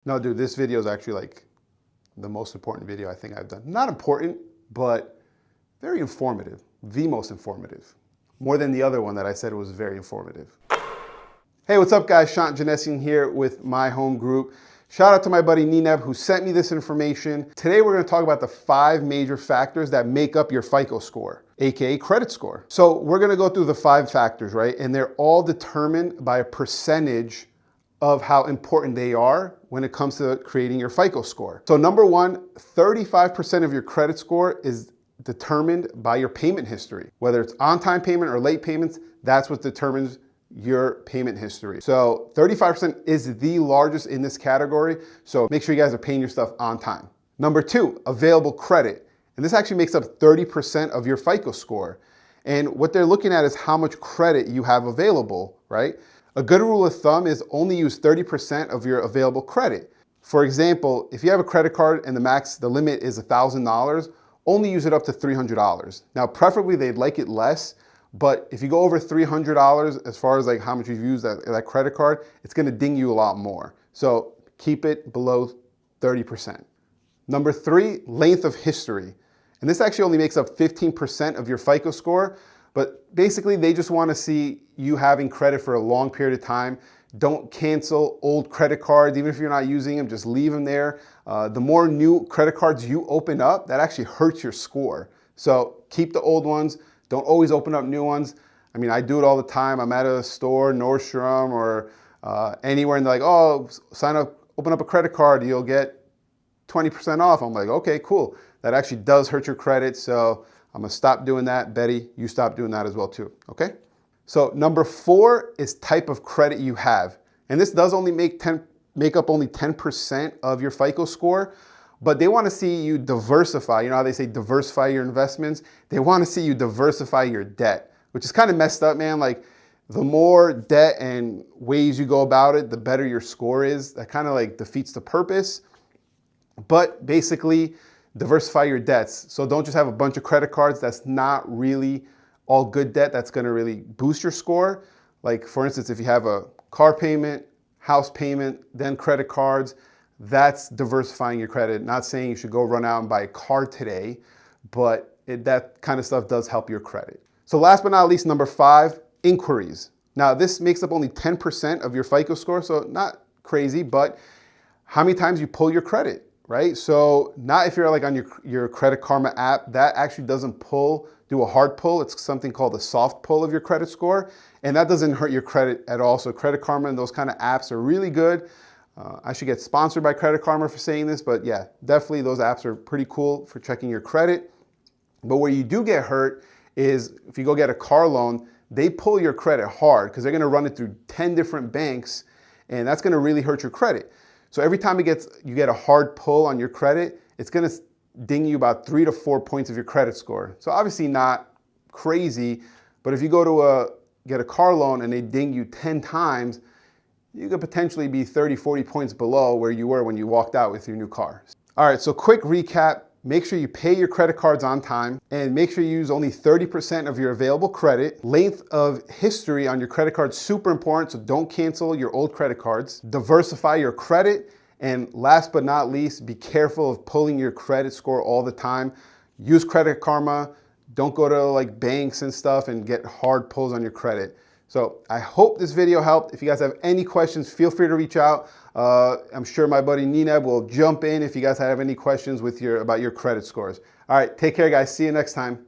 No, dude, this video is actually like the most important video I think I've done. Not important, but very informative. The most informative. More than the other one that I said was very informative. Hey, what's up guys? Shant Janessian here with My Home Group. Shout out to my buddy Nineb who sent me this information. Today we're gonna talk about the 5 major factors that make up your FICO score, AKA credit score. So we're gonna go through the 5 factors, right? And they're all determined by a percentage of how important they are when it comes to creating your FICO score. So number 1, 35% of your credit score is determined by your payment history. Whether it's on-time payment or late payments, that's what determines your payment history. So 35% is the largest in this category. So make sure you guys are paying your stuff on time. Number 2, available credit. And this actually makes up 30% of your FICO score. And what they're looking at is how much credit you have available, right? A good rule of thumb is only use 30% of your available credit. For example, if you have a credit card and the limit is $1,000, only use it up to $300. Now, preferably they'd like it less, but if you go over $300 as far as like how much you've used that credit card, it's gonna ding you a lot more. So keep it below 30%. Number 3, length of history. And this actually only makes up 15% of your FICO score, but basically they just wanna see you having credit for a long period of time. Don't cancel old credit cards, even if you're not using them, just leave them there. The more new credit cards you open up, that actually hurts your score. So keep the old ones. Don't always open up new ones. I mean, I do it all the time. I'm at a store, Nordstrom or anywhere, and they're like, oh, sign up, open up a credit card, you'll get 20% off. I'm like, okay, cool. That actually does hurt your credit, so I'm gonna stop doing that. Betty, you stop doing that as well too, okay? So number 4 is type of credit you have. And this does only make up only 10% of your FICO score, but they wanna see you diversify. You know how they say diversify your investments? They wanna see you diversify your debt, which is kind of messed up, man. Like the more debt and ways you go about it, the better your score is. That kind of like defeats the purpose. But basically, diversify your debts. So don't just have a bunch of credit cards. That's not really all good debt that's gonna really boost your score. Like for instance, if you have a car payment, house payment, then credit cards, that's diversifying your credit. Not saying you should go run out and buy a car today, but that kind of stuff does help your credit. So last but not least, number 5, inquiries. Now this makes up only 10% of your FICO score, so not crazy, but how many times you pull your credit, right? So not if you're like on your Credit Karma app, that actually doesn't do a hard pull. It's something called a soft pull of your credit score, and that doesn't hurt your credit at all. So Credit Karma and those kind of apps are really good. I should get sponsored by Credit Karma for saying this, but yeah, definitely those apps are pretty cool for checking your credit. But where you do get hurt is if you go get a car loan, they pull your credit hard because they're gonna run it through 10 different banks, and that's gonna really hurt your credit. So every time you get a hard pull on your credit, it's gonna ding you about 3 to 4 points of your credit score. So obviously not crazy, but if you go to get a car loan and they ding you 10 times, you could potentially be 30, 40 points below where you were when you walked out with your new car. All right, so quick recap. Make sure you pay your credit cards on time and make sure you use only 30% of your available credit. Length of history on your credit card is super important, so don't cancel your old credit cards. Diversify your credit. And last but not least, be careful of pulling your credit score all the time. Use Credit Karma. Don't go to like banks and stuff and get hard pulls on your credit. So I hope this video helped. If you guys have any questions, feel free to reach out. I'm sure my buddy Nineb will jump in if you guys have any questions about your credit scores. All right, take care guys. See you next time.